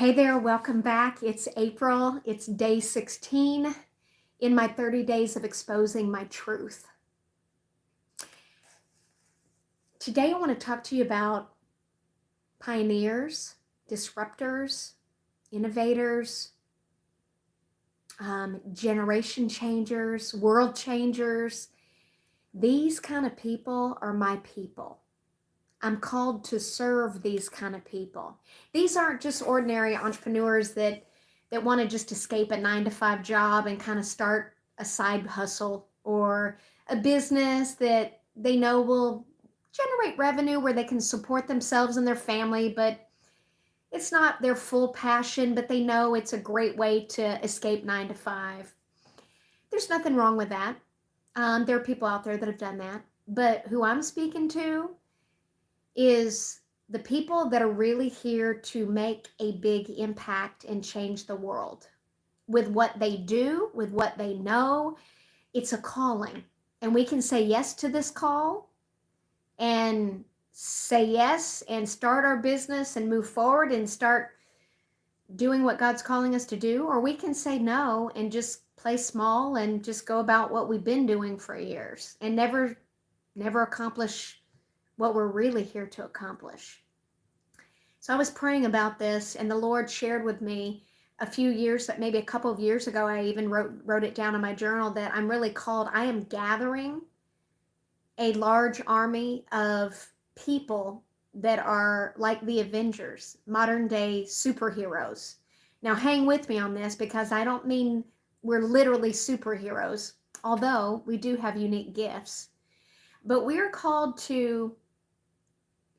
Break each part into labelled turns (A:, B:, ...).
A: Hey there, welcome back. It's April. It's day 16 in my 30 days of exposing my truth. Today I want to talk to you about pioneers, disruptors, innovators, generation changers, world changers. These kind of people are my people. I'm called to serve these kind of people. These aren't just ordinary entrepreneurs that want to just escape a 9-to-5 job and kind of start a side hustle or a business that they know will generate revenue where they can support themselves and their family, but it's not their full passion, but they know it's a great way to escape 9-to-5. There's nothing wrong with that. There are people out there that have done that, but who I'm speaking to is the people that are really here to make a big impact and change the world with what they do, with what they know. It's a calling, and we can say yes to this call and say yes and start our business and move forward and start doing what God's calling us to do, or we can say no and just play small and just go about what we've been doing for years and never accomplish what we're really here to accomplish. So I was praying about this, and the Lord shared with me maybe a couple of years ago, I even wrote it down in my journal, that I'm really called, I am gathering a large army of people that are like the Avengers, modern day superheroes. Now hang with me on this, because I don't mean we're literally superheroes, although we do have unique gifts. But we're called to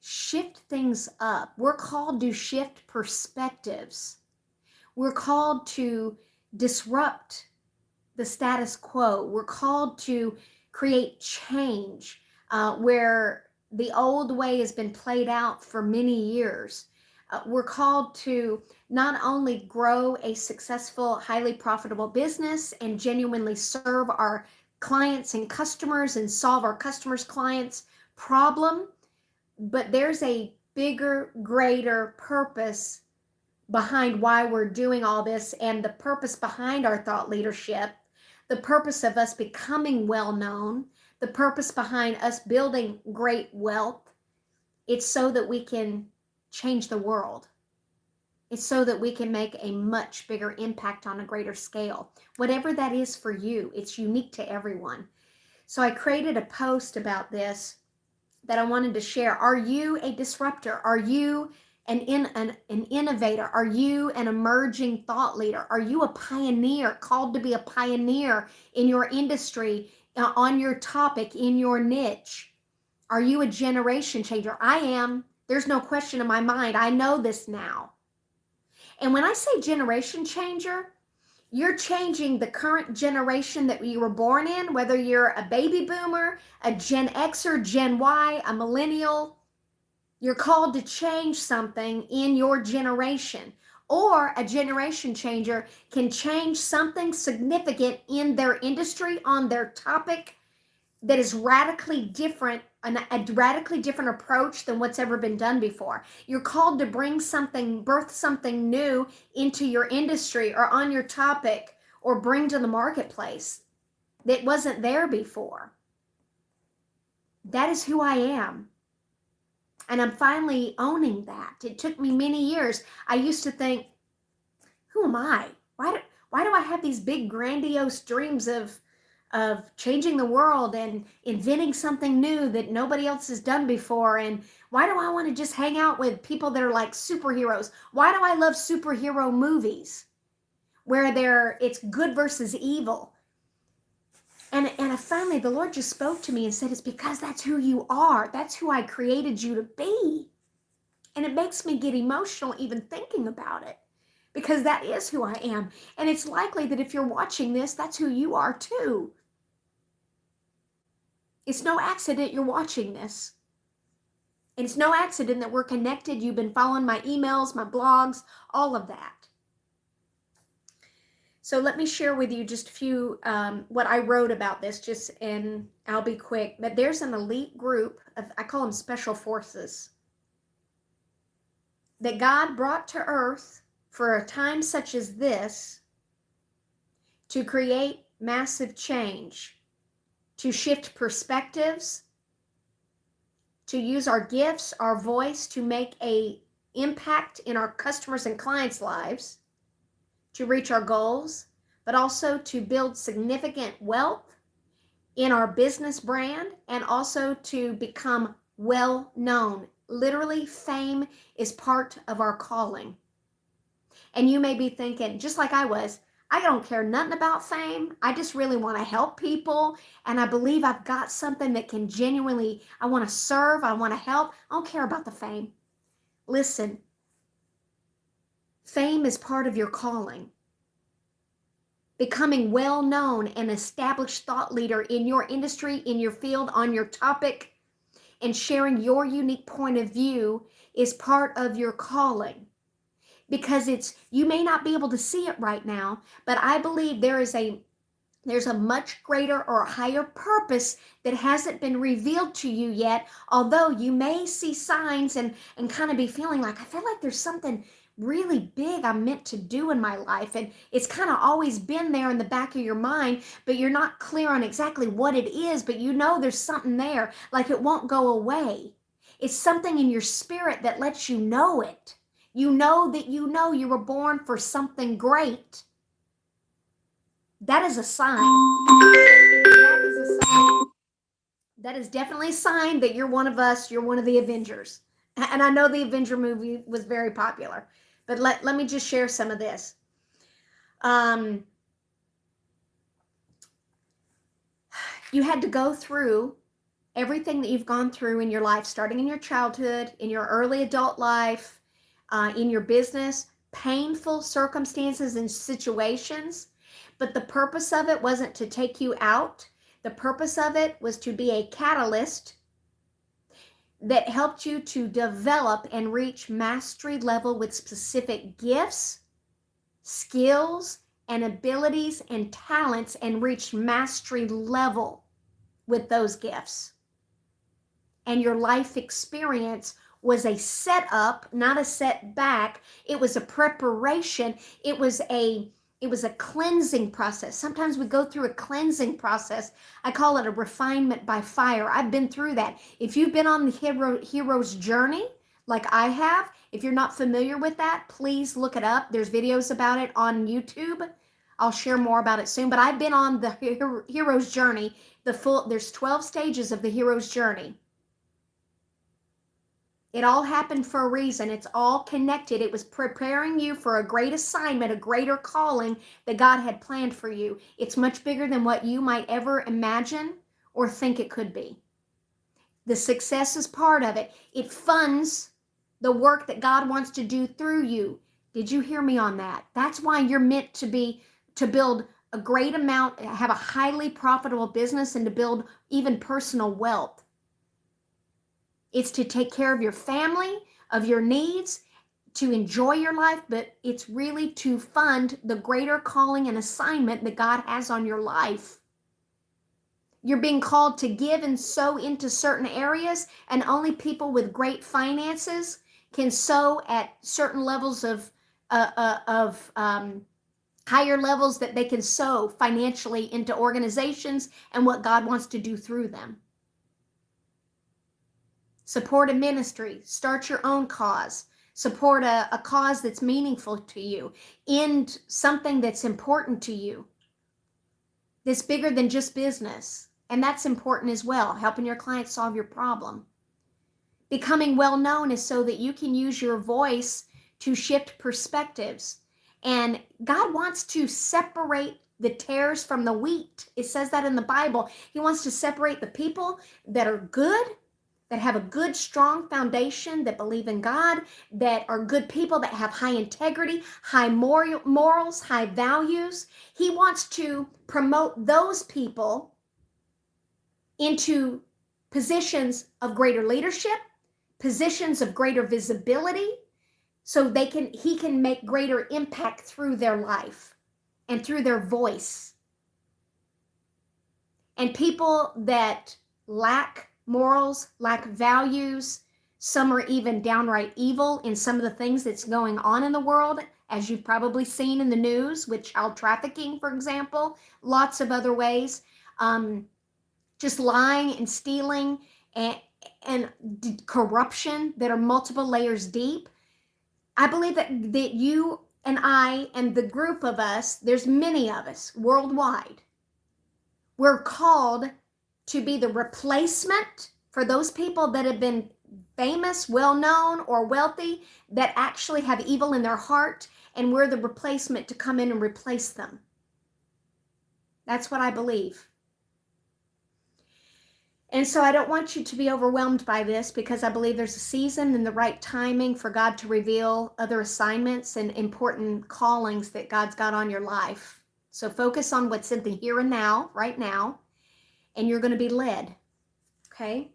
A: shift things up. We're called to shift perspectives. We're called to disrupt the status quo. We're called to create change where the old way has been played out for many years. We're called to not only grow a successful, highly profitable business and genuinely serve our clients and customers and solve our customers' clients' problem, but there's a bigger, greater purpose behind why we're doing all this, and the purpose behind our thought leadership, the purpose of us becoming well known, the purpose behind us building great wealth. It's so that we can change the world. It's so that we can make a much bigger impact on a greater scale. Whatever that is for you, it's unique to everyone. So I created a post about this that I wanted to share. Are you a disruptor? Are you an innovator? Are you an emerging thought leader? Are you a pioneer, called to be a pioneer in your industry, on your topic, in your niche? Are you a generation changer? I am. There's no question in my mind. I know this now. And when I say generation changer, you're changing the current generation that you were born in, whether you're a baby boomer, a Gen Xer, Gen Y, a millennial. You're called to change something in your generation. Or a generation changer can change something significant in their industry, on their topic, that is radically different, a radically different approach than what's ever been done before. You're called to birth something new into your industry or on your topic, or bring to the marketplace that wasn't there before. That is who I am. And I'm finally owning that. It took me many years. I used to think, who am I? Why do I have these big grandiose dreams of changing the world and inventing something new that nobody else has done before? And why do I want to just hang out with people that are like superheroes? Why do I love superhero movies where it's good versus evil? And finally, the Lord just spoke to me and said, it's because that's who you are. That's who I created you to be. And it makes me get emotional even thinking about it, because that is who I am. And it's likely that if you're watching this, that's who you are too. It's no accident you're watching this. And it's no accident that we're connected. You've been following my emails, my blogs, all of that. So let me share with you just a few, what I wrote about this, and I'll be quick. But there's an elite group of, I call them special forces, that God brought to earth for a time such as this to create massive change, to shift perspectives, to use our gifts, our voice to make an impact in our customers' and clients' lives, to reach our goals, but also to build significant wealth in our business brand and also to become well known. Literally, fame is part of our calling. And you may be thinking, just like I was, I don't care nothing about fame. I just really want to help people. And I believe I've got something that can genuinely, I want to serve, I want to help. I don't care about the fame. Listen, fame is part of your calling. Becoming well known and established thought leader in your industry, in your field, on your topic, and sharing your unique point of view is part of your calling. Because you may not be able to see it right now, but I believe there's a much greater or higher purpose that hasn't been revealed to you yet, although you may see signs and kind of be feeling like, I feel like there's something really big I'm meant to do in my life, and it's kind of always been there in the back of your mind, but you're not clear on exactly what it is, but you know there's something there, like it won't go away. It's something in your spirit that lets you know it. You know that you were born for something great. That is a sign. That is a sign. That is definitely a sign that you're one of us, you're one of the Avengers. And I know the Avenger movie was very popular, but let me just share some of this. You had to go through everything that you've gone through in your life, starting in your childhood, in your early adult life, in your business, painful circumstances and situations. But the purpose of it wasn't to take you out. The purpose of it was to be a catalyst that helped you to develop and reach mastery level with specific gifts, skills, and abilities and talents, and reach mastery level with those gifts. And your life experience was a setup, not a setback. It was a preparation. It was a cleansing process. Sometimes we go through a cleansing process. I call it a refinement by fire. I've been through that. If you've been on the hero's journey, like I have, if you're not familiar with that, please look it up. There's videos about it on YouTube. I'll share more about it soon, but I've been on the hero's journey. There's 12 stages of the hero's journey. It all happened for a reason. It's all connected. It was preparing you for a great assignment, a greater calling that God had planned for you. It's much bigger than what you might ever imagine or think it could be. The success is part of it. It funds the work that God wants to do through you. Did you hear me on that? That's why you're meant to build a great amount, have a highly profitable business, and to build even personal wealth. It's to take care of your family, of your needs, to enjoy your life, but it's really to fund the greater calling and assignment that God has on your life. You're being called to give and sow into certain areas, and only people with great finances can sow at certain levels of higher levels that they can sow financially into organizations and what God wants to do through them. Support a ministry, start your own cause, support a cause that's meaningful to you, end something that's important to you, that's bigger than just business. And that's important as well, helping your clients solve your problem. Becoming well known is so that you can use your voice to shift perspectives. And God wants to separate the tares from the wheat. It says that in the Bible. He wants to separate the people that are good, that have a good, strong foundation, that believe in God, that are good people, that have high integrity, high morals, high values. He wants to promote those people into positions of greater leadership, positions of greater visibility, so he can make greater impact through their life and through their voice. And people that lack morals, lack values, some are even downright evil in some of the things that's going on in the world as you've probably seen in the news with child trafficking, for example, lots of other ways, just lying and stealing and corruption that are multiple layers deep. I believe that you and I and the group of us, there's many of us worldwide, we're called to be the replacement for those people that have been famous, well-known, or wealthy, that actually have evil in their heart, and we're the replacement to come in and replace them. That's what I believe. And so I don't want you to be overwhelmed by this, because I believe there's a season and the right timing for God to reveal other assignments and important callings that God's got on your life. So focus on what's in the here and now, right now, and you're going to be led, okay?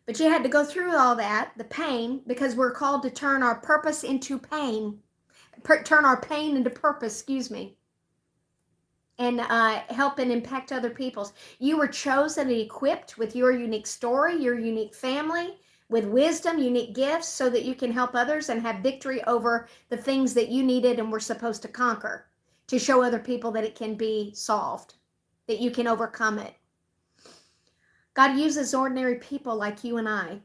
A: But you had to go through all that, the pain, because we're called to turn our purpose into pain, turn our pain into purpose, excuse me, and help and impact other people's. You were chosen and equipped with your unique story, your unique family, with wisdom, unique gifts, so that you can help others and have victory over the things that you needed and were supposed to conquer, to show other people that it can be solved, that you can overcome it. God uses ordinary people like you and I,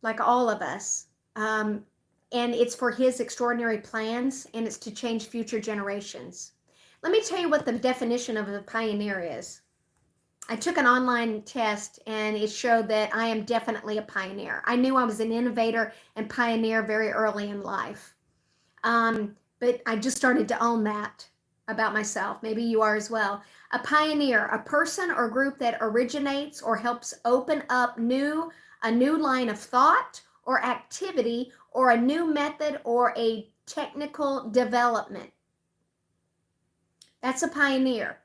A: like all of us, and it's for his extraordinary plans, and it's to change future generations. Let me tell you what the definition of a pioneer is. I took an online test, and it showed that I am definitely a pioneer. I knew I was an innovator and pioneer very early in life, but I just started to own that about myself. Maybe you are as well. A pioneer, a person or group that originates or helps open up a new line of thought or activity, or a new method or a technical development. That's a pioneer.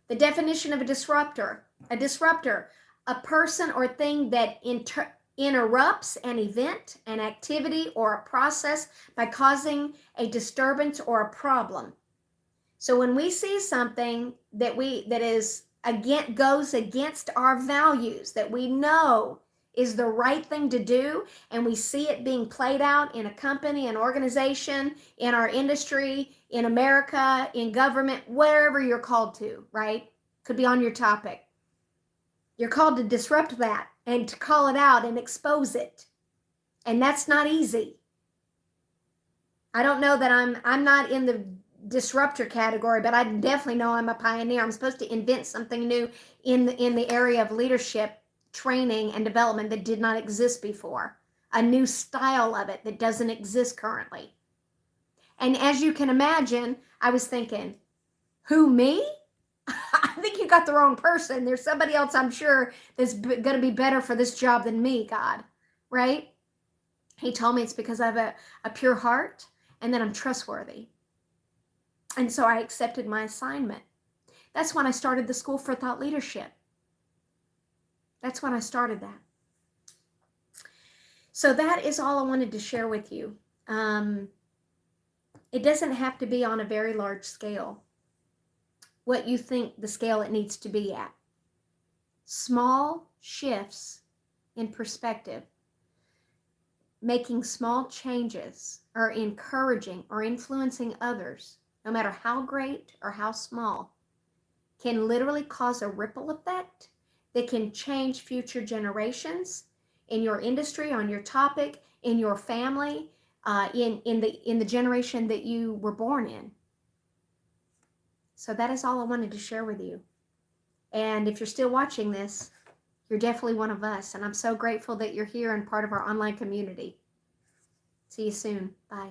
A: The definition of a disruptor, a person or thing that interrupts an event, an activity, or a process by causing a disturbance or a problem. So when we see something that goes against our values, that we know is the right thing to do, and we see it being played out in a company, an organization, in our industry, in America, in government, wherever you're called to, right? Could be on your topic. You're called to disrupt that and to call it out and expose it. And that's not easy. I don't know that I'm not in the disruptor category, but I definitely know I'm a pioneer. I'm supposed to invent something new in the area of leadership training and development that did not exist before, a new style of it that doesn't exist currently. And as you can imagine, I was thinking, who, me? I think you got the wrong person. There's somebody else, I'm sure, that's going to be better for this job than me, God, right? He told me it's because I have a pure heart and that I'm trustworthy. And so I accepted my assignment. That's when I started the School for Thought Leadership. That's when I started that. So that is all I wanted to share with you. It doesn't have to be on a very large scale, what you think the scale it needs to be at. Small shifts in perspective, making small changes, or encouraging or influencing others, no matter how great or how small, can literally cause a ripple effect that can change future generations in your industry, on your topic, in your family, in the generation that you were born in. So that is all I wanted to share with you. And if you're still watching this, you're definitely one of us. And I'm so grateful that you're here and part of our online community. See you soon. Bye.